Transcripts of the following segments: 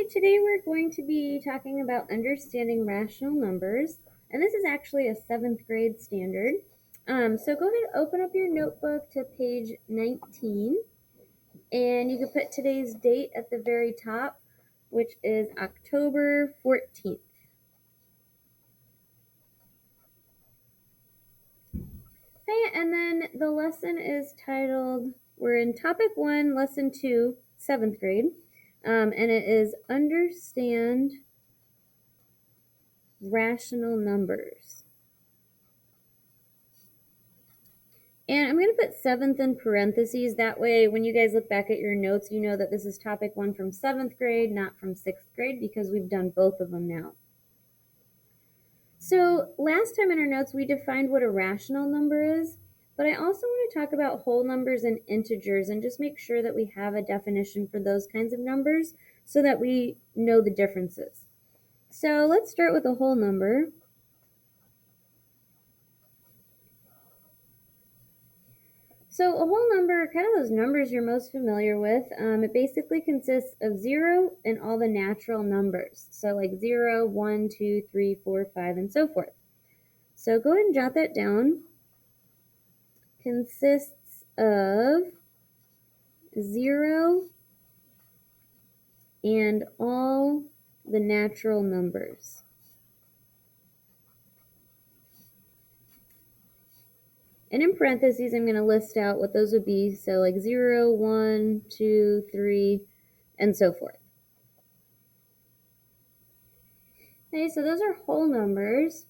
Hi, today we're going to be talking about understanding rational numbers, and this is actually a 7th grade standard. So go ahead and open up your notebook to page 19, and you can put today's date at the very top, which is October 14th. Okay, and then the lesson is titled, we're in topic 1, lesson 2, 7th grade, and it is understand rational numbers. And I'm going to put 7th in parentheses. That way, when you guys look back at your notes, you know that this is topic 1 from 7th grade, not from 6th grade, because we've done both of them now. So last time in our notes, we defined what a rational number is, but I also want to talk about whole numbers and integers and just make sure that we have a definition for those kinds of numbers so that we know the differences. So let's start with a whole number. So a whole number are kind of those numbers you're most familiar with. It basically consists of 0 and all the natural numbers. So like 0, 1, 2, 3, 4, 5, and so forth. So go ahead and jot that down. Consists of 0 and all the natural numbers. And in parentheses, I'm going to list out what those would be. So like 0, 1, 2, 3, and so forth. Okay, so those are whole numbers.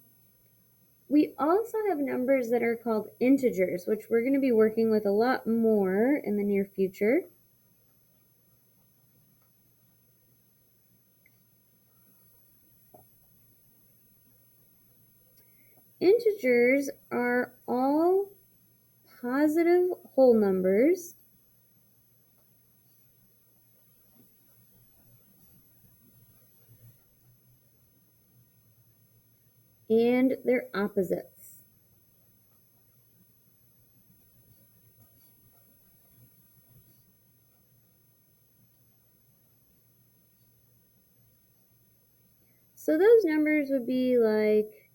We also have numbers that are called integers, which we're going to be working with a lot more in the near future. Integers are all positive whole numbers and their opposites. So those numbers would be like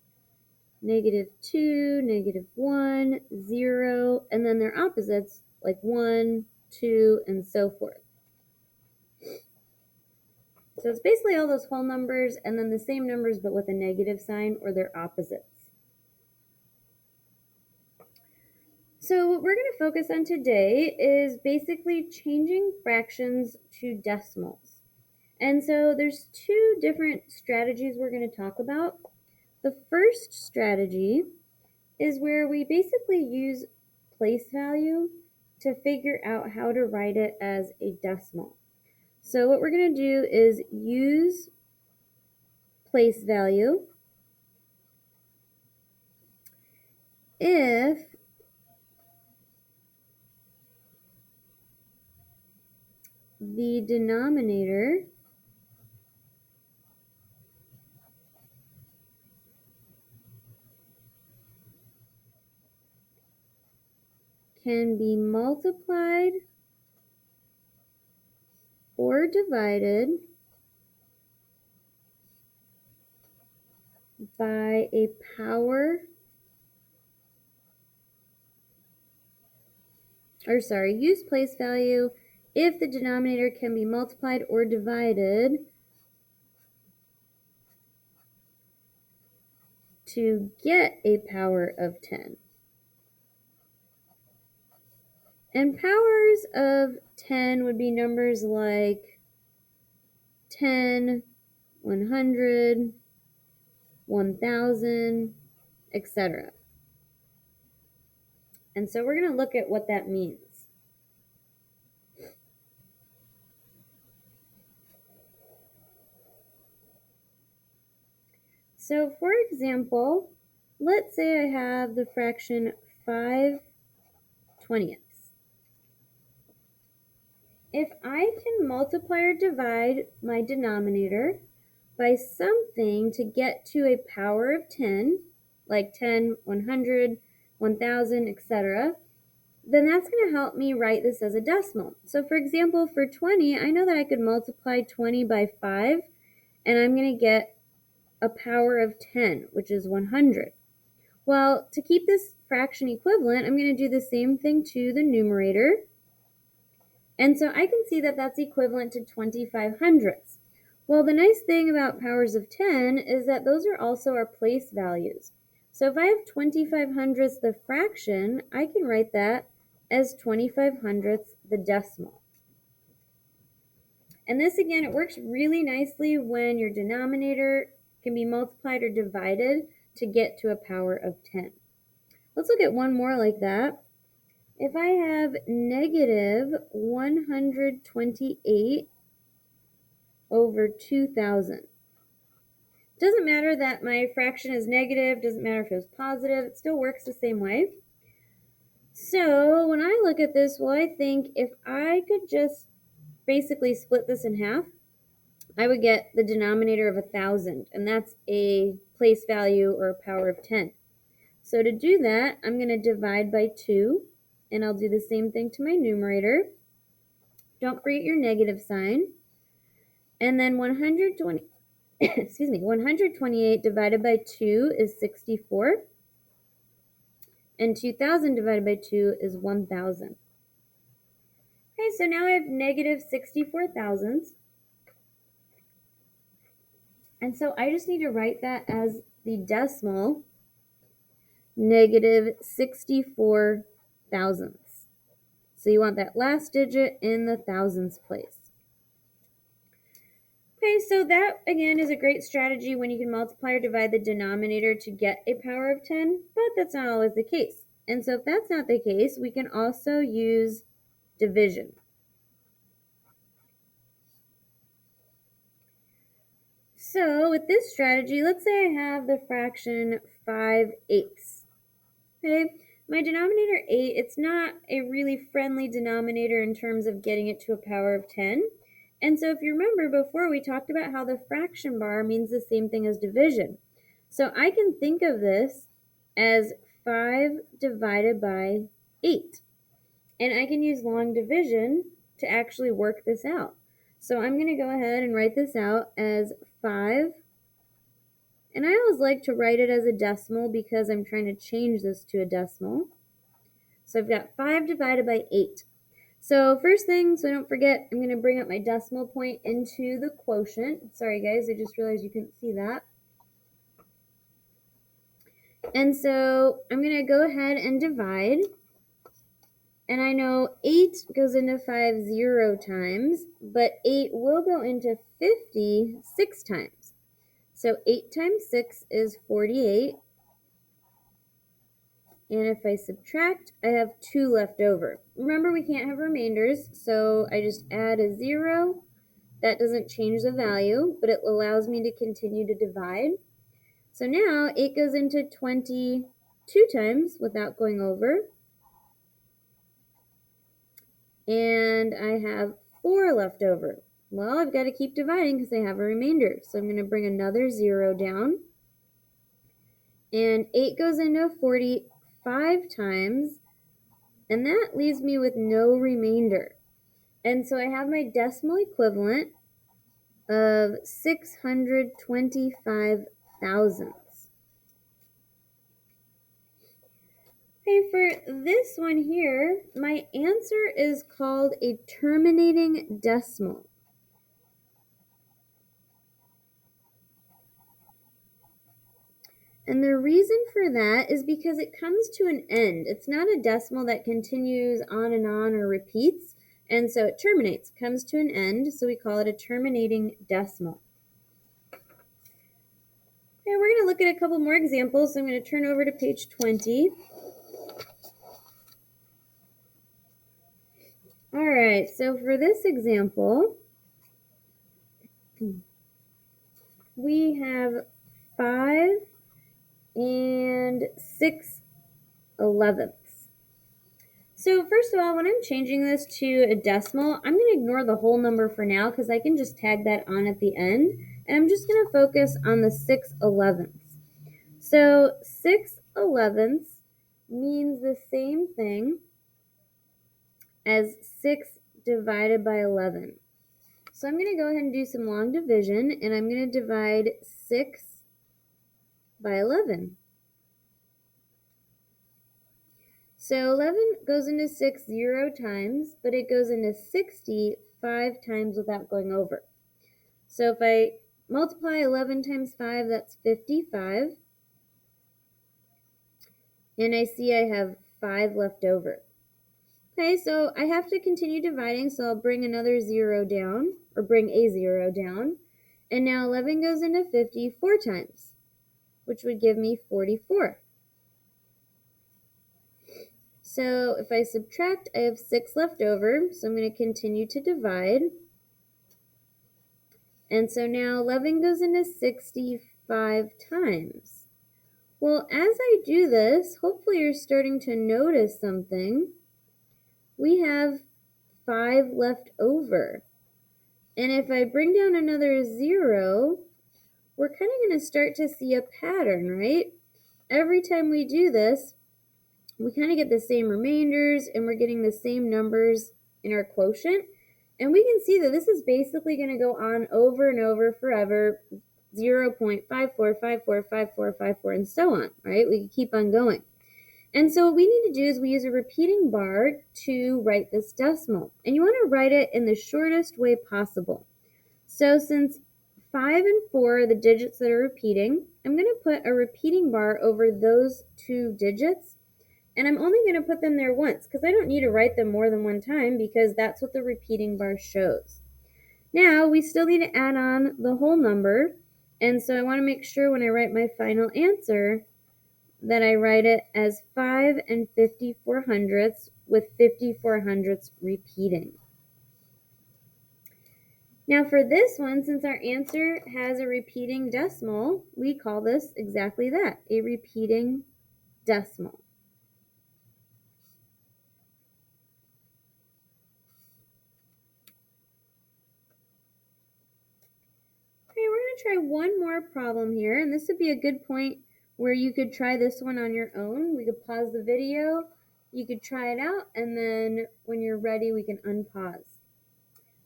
-2, -1, 0, and then their opposites like 1, 2, and so forth. So it's basically all those whole numbers and then the same numbers but with a negative sign or their opposites. So what we're going to focus on today is basically changing fractions to decimals. And so there's two different strategies we're going to talk about. The first strategy is where we basically use place value to figure out how to write it as a decimal. So what we're going to do is use place value if the denominator can be multiplied or divided by a power, use place value if the denominator can be multiplied or divided to get a power of 10. And powers of 10 would be numbers like 10, 100, 1000, etc. And so we're going to look at what that means. So for example, let's say I have the fraction 5/20. If I can multiply or divide my denominator by something to get to a power of 10, like 10, 100, 1000, etc., then that's going to help me write this as a decimal. So for example, for 20, I know that I could multiply 20 by 5, and I'm going to get a power of 10, which is 100. Well, to keep this fraction equivalent, I'm going to do the same thing to the numerator. And so I can see that that's equivalent to 25 hundredths. Well, the nice thing about powers of 10 is that those are also our place values. So if I have 25 hundredths the fraction, I can write that as 25 hundredths the decimal. And this, again, it works really nicely when your denominator can be multiplied or divided to get to a power of 10. Let's look at one more like that. If I have negative 128 over 2,000, doesn't matter that my fraction is negative, doesn't matter if it was positive, it still works the same way. So when I look at this, well, I think if I could just basically split this in half, I would get the denominator of 1,000, and that's a place value or a power of 10. So to do that, I'm going to divide by 2, and I'll do the same thing to my numerator. Don't forget your negative sign. And then 128 divided by 2 is 64. And 2,000 divided by 2 is 1,000. Okay, so now I have negative 64 thousandths. And so I just need to write that as the decimal negative 64 thousandths. So you want that last digit in the thousands place. Okay, so that, again, is a great strategy when you can multiply or divide the denominator to get a power of 10, but that's not always the case. And so if that's not the case, we can also use division. So with this strategy, let's say I have the fraction 5/8. Okay, my denominator 8, it's not a really friendly denominator in terms of getting it to a power of 10. And so if you remember before, we talked about how the fraction bar means the same thing as division. So I can think of this as 5 divided by 8. And I can use long division to actually work this out. So I'm going to go ahead and write this out as 5. And I always like to write it as a decimal because I'm trying to change this to a decimal. So I've got 5 divided by 8. So first thing, so don't forget, I'm going to bring up my decimal point into the quotient. Sorry guys, I just realized you couldn't see that. And so I'm going to go ahead and divide. And I know 8 goes into 5 0 times, but 8 will go into 50 6 times. So 8 times 6 is 48. And if I subtract, I have 2 left over. Remember, we can't have remainders, so I just add a 0. That doesn't change the value, but it allows me to continue to divide. So now 8 goes into 22 times without going over. And I have 4 left over. Well, I've got to keep dividing because I have a remainder. So I'm going to bring another 0 down. And 8 goes into 45 times. And that leaves me with no remainder. And so I have my decimal equivalent of 625 thousandths. Okay, for this one here, my answer is called a terminating decimal. And the reason for that is because it comes to an end. It's not a decimal that continues on or repeats. And so it terminates, comes to an end. So we call it a terminating decimal. Okay, we're going to look at a couple more examples. So I'm going to turn over to page 20. All right, so for this example, we have 5 and 6/11. So first of all, when I'm changing this to a decimal, I'm going to ignore the whole number for now because I can just tag that on at the end. And I'm just going to focus on the 6/11. So 6/11 means the same thing as 6 divided by 11. So I'm going to go ahead and do some long division, and I'm going to divide 6 by 11. So 11 goes into 6 0 times, but it goes into 60 5 times without going over. So if I multiply 11 times 5, that's 55. And I see I have 5 left over. Okay, so I have to continue dividing, so I'll bring another 0 down, or bring a 0 down. And now 11 goes into 50 4 times, which would give me 44. So if I subtract, I have 6 left over, so I'm going to continue to divide. And so now 11 goes into 65 times. Well, as I do this, hopefully you're starting to notice something. We have 5 left over. And if I bring down another 0, we're kind of going to start to see a pattern, right? Every time we do this, we kind of get the same remainders and we're getting the same numbers in our quotient. And we can see that this is basically going to go on over and over forever, 0.54545454 and so on, right? We can keep on going. And so what we need to do is we use a repeating bar to write this decimal. And you want to write it in the shortest way possible. So since 5 and 4 are the digits that are repeating, I'm going to put a repeating bar over those two digits. And I'm only going to put them there once because I don't need to write them more than one time because that's what the repeating bar shows. Now we still need to add on the whole number. And so I want to make sure when I write my final answer that I write it as 5 and 54 hundredths with 54 hundredths repeating. Now for this one, since our answer has a repeating decimal, we call this exactly that, a repeating decimal. Okay, we're going to try one more problem here, and this would be a good point where you could try this one on your own. We could pause the video, you could try it out, and then when you're ready, we can unpause.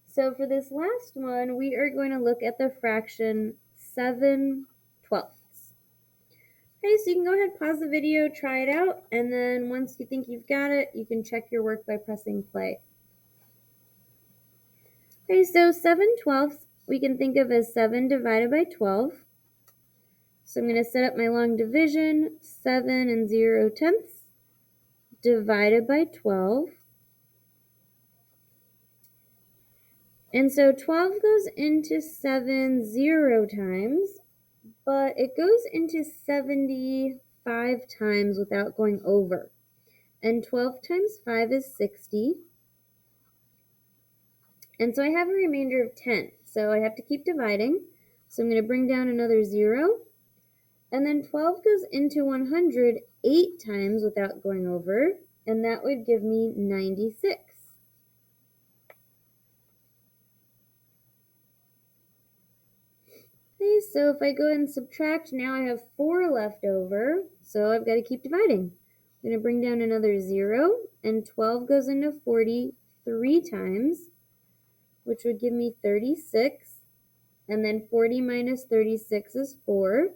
So for this last one, we are going to look at the fraction 7/12. Okay, so you can go ahead, pause the video, try it out, and then once you think you've got it, you can check your work by pressing play. Okay, so 7/12 we can think of as 7 divided by 12. So I'm going to set up my long division, 7 and 0 tenths divided by 12. And so 12 goes into 7 0 times, but it goes into 75 times without going over. And 12 times 5 is 60. And so I have a remainder of 10. So I have to keep dividing. So I'm going to bring down another 0. And then 12 goes into 100 8 times without going over. And that would give me 96. Okay, so if I go ahead and subtract, now I have 4 left over. So I've got to keep dividing. I'm going to bring down another 0. And 12 goes into 40 3 times, which would give me 36. And then 40 minus 36 is 4.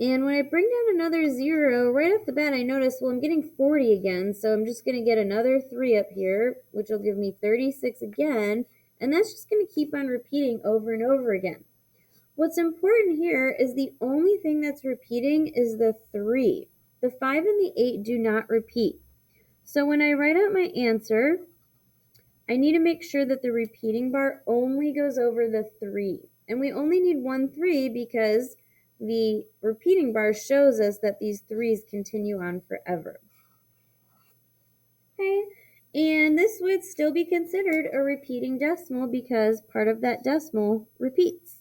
And when I bring down another 0, right off the bat I notice, well, I'm getting 40 again, so I'm just going to get another 3 up here, which will give me 36 again, and that's just going to keep on repeating over and over again. What's important here is the only thing that's repeating is the 3. The 5 and the 8 do not repeat. So when I write out my answer, I need to make sure that the repeating bar only goes over the 3. And we only need one 3 because the repeating bar shows us that these 3's continue on forever. Okay, and this would still be considered a repeating decimal because part of that decimal repeats.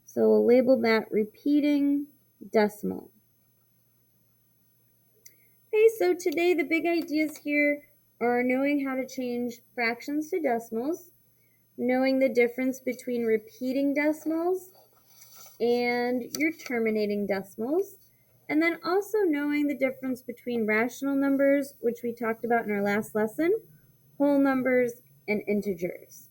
So we'll label that repeating decimal. Okay, so today the big ideas here are knowing how to change fractions to decimals, knowing the difference between repeating decimals and your terminating decimals, And then also knowing the difference between rational numbers, which we talked about in our last lesson, whole numbers, and integers.